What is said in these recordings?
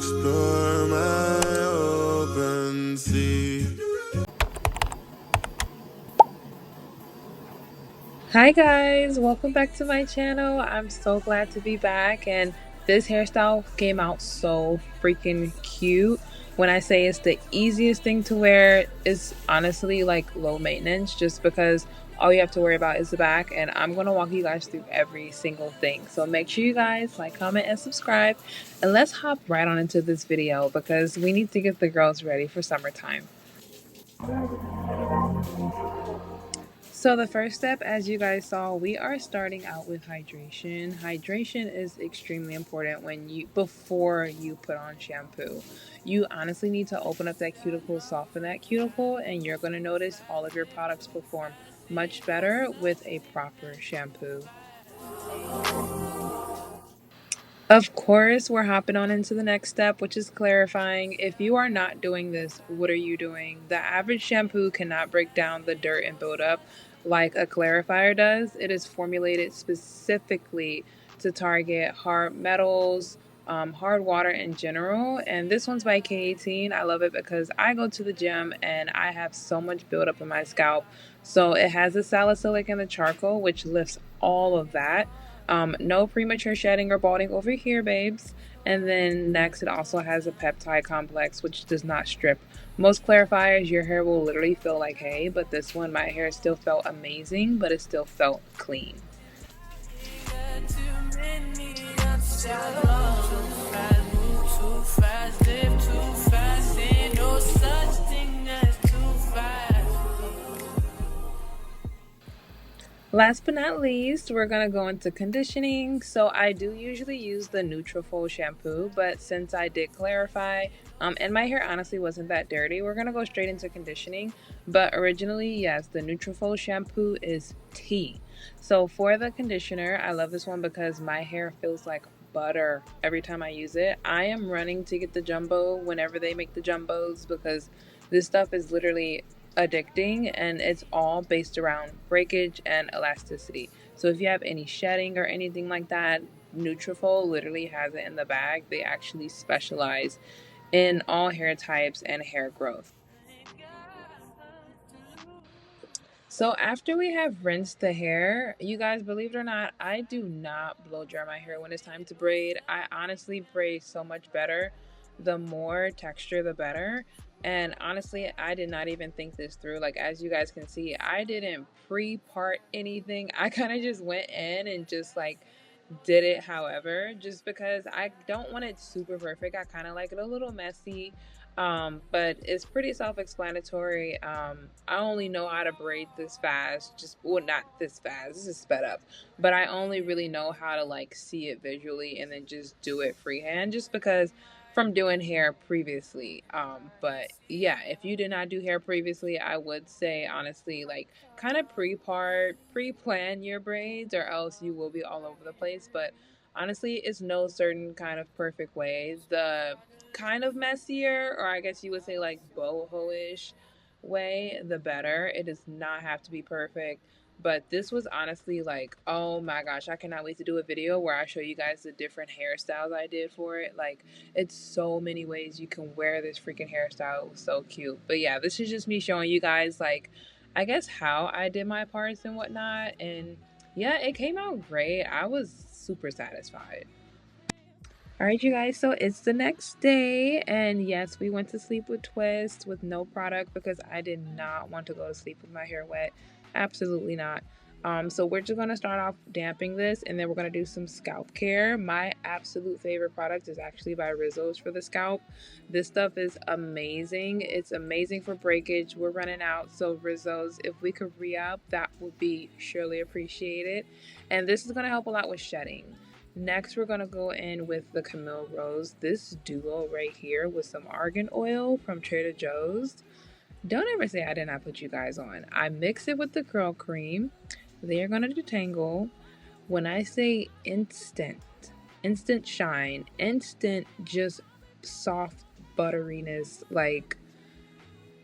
explore my open sea. Hi guys, welcome back to my channel. I'm so glad to be back, and this hairstyle came out so freaking cute. When I say it's the easiest thing to wear, it's honestly like low maintenance just because all you have to worry about is the back, and I'm going to walk you guys through every single thing. So make sure you guys like, comment, and subscribe, and let's hop right on into this video because we need to get the girls ready for summertime. So the first step, as you guys saw, we are starting out with hydration. Hydration is extremely important before you put on shampoo. You honestly need to open up that cuticle, soften that cuticle, and you're going to notice all of your products perform much better with a proper shampoo. Of course, we're hopping on into the next step, which is clarifying. If you are not doing this, what are you doing? The average shampoo cannot break down the dirt and buildup like a clarifier does. It is formulated specifically to target hard metals, hard water in general. And this one's by K18. I love it because I go to the gym and I have so much buildup in my scalp. So it has the salicylic and the charcoal, which lifts all of that. No premature shedding or balding over here, babes. And then next, it also has a peptide complex, which does not strip. Most clarifiers, your hair will literally feel like hay, but this one, my hair still felt amazing, but it still felt clean. Last but not least, we're going to go into conditioning. So I do usually use the Nutrafol shampoo, but since I did clarify, and my hair honestly wasn't that dirty, we're going to go straight into conditioning. But originally, yes, the Nutrafol shampoo is tea. So for the conditioner, I love this one because my hair feels like butter every time I use it. I am running to get the jumbo whenever they make the jumbos because this stuff is literally addicting, and it's all based around breakage and elasticity. So if you have any shedding or anything like that, Nutrafol literally has it in the bag. They actually specialize in all hair types and hair growth. So after we have rinsed the hair, you guys, believe it or not, I do not blow dry my hair when it's time to braid. I honestly braid so much better. The more texture, the better. And honestly, I did not even think this through. Like, as you guys can see, I didn't pre-part anything. I kind of just went in and just like did it however, just because I don't want it super perfect. I kind of like it a little messy, but it's pretty self-explanatory. I only know how to braid this fast, just well, not this fast, this is sped up, but I only really know how to like see it visually and then just do it freehand, just because from doing hair previously. But yeah, if you did not do hair previously, I would say honestly, like kind of pre-plan your braids, or else you will be all over the place. But honestly, it's no certain kind of perfect way. The kind of messier, or I guess you would say like boho-ish way, the better. It does not have to be perfect. But this was honestly like, oh my gosh, I cannot wait to do a video where I show you guys the different hairstyles I did for it. Like, it's so many ways you can wear this freaking hairstyle. It was so cute. But yeah, this is just me showing you guys, like, I guess how I did my parts and whatnot. And yeah, it came out great. I was super satisfied. All right, you guys, so it's the next day, and yes, we went to sleep with Twist with no product because I did not want to go to sleep with my hair wet. Absolutely not. So we're just gonna start off damping this, and then we're gonna do some scalp care. My absolute favorite product is actually by Rizzo's for the scalp. This stuff is amazing. It's amazing for breakage. We're running out, so Rizzo's, if we could re-up, that would be surely appreciated. And this is gonna help a lot with shedding. Next, we're going to go in with the Camille Rose, this duo right here with some argan oil from Trader Joe's. Don't ever say I did not put you guys on. I mix it with the curl cream. They are going to detangle. When I say instant, instant shine, instant just soft butteriness, like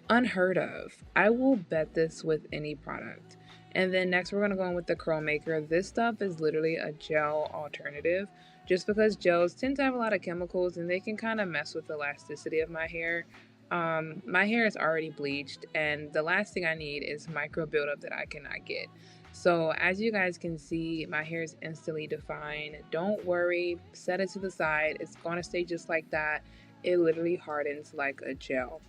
unheard of. I will bet this with any product. And then next we're going to go in with the curl maker. This stuff is literally a gel alternative. just because gels tend to have a lot of chemicals and they can kind of mess with the elasticity of my hair. My hair is already bleached, and the last thing I need is micro buildup that I cannot get. So as you guys can see, my hair is instantly defined. Don't worry, set it to the side. It's gonna stay just like that. It literally hardens like a gel.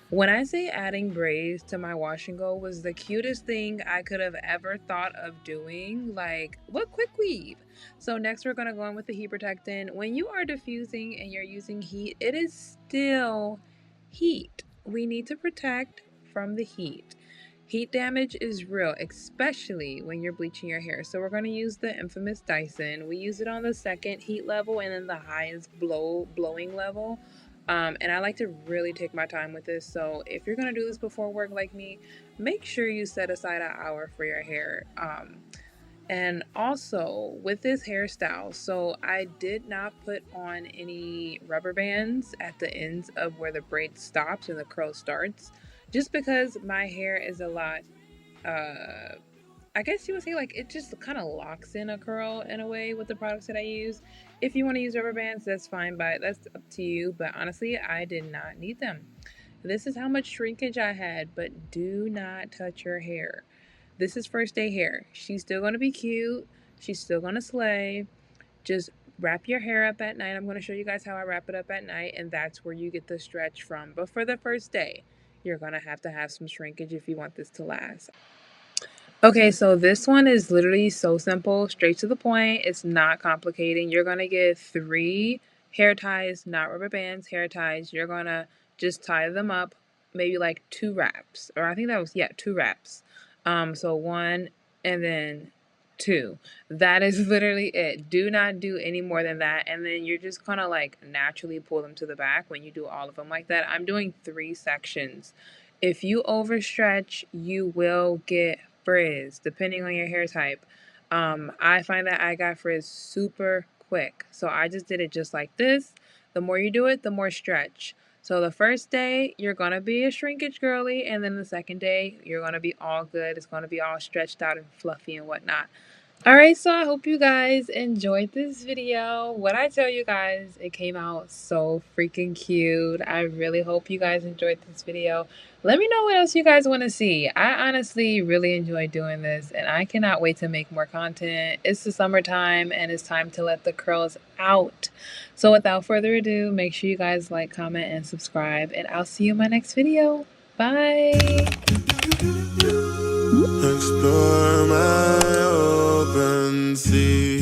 When I say adding braids to my wash and go was the cutest thing I could have ever thought of doing. Like, what quick weave? So next we're going to go in with the heat protectant. When you are diffusing and you're using heat, it is still heat. We need to protect from the heat. Heat damage is real, especially when you're bleaching your hair. So we're going to use the infamous Dyson. We use it on the second heat level and then the highest blowing level. And I like to really take my time with this. So if you're going to do this before work like me, make sure you set aside an hour for your hair. And also with this hairstyle, so I did not put on any rubber bands at the ends of where the braid stops and the curl starts, just because my hair is a lot, I guess you would say, like, it just kind of locks in a curl in a way with the products that I use. If you want to use rubber bands, that's fine, but that's up to you. But honestly, I did not need them. This is how much shrinkage I had, but do not touch your hair. This is first day hair. She's still going to be cute. She's still going to slay. Just wrap your hair up at night. I'm going to show you guys how I wrap it up at night, and that's where you get the stretch from. But for the first day, you're going to have some shrinkage if you want this to last. Okay, so this one is literally so simple, straight to the point. It's not complicating. You're going to get 3 hair ties, not rubber bands, hair ties. You're going to just tie them up, maybe like 2 wraps, or I think that was, yeah, 2 wraps. So 1 and then 2. That is literally it. Do not do any more than that. And then you're just going to like naturally pull them to the back when you do all of them like that. I'm doing 3 sections. If you overstretch, you will get frizz, depending on your hair type. I find that I got frizz super quick. So I just did it just like this. The more you do it, the more stretch. So the first day, you're going to be a shrinkage girly. And then the second day, you're going to be all good. It's going to be all stretched out and fluffy and whatnot. Alright, so I hope you guys enjoyed this video. What I tell you guys, it came out so freaking cute. I really hope you guys enjoyed this video. Let me know what else you guys want to see. I honestly really enjoy doing this, and I cannot wait to make more content. It's the summertime, and it's time to let the curls out. So without further ado, make sure you guys like, comment, and subscribe, and I'll see you in my next video. Bye! Explore my open sea.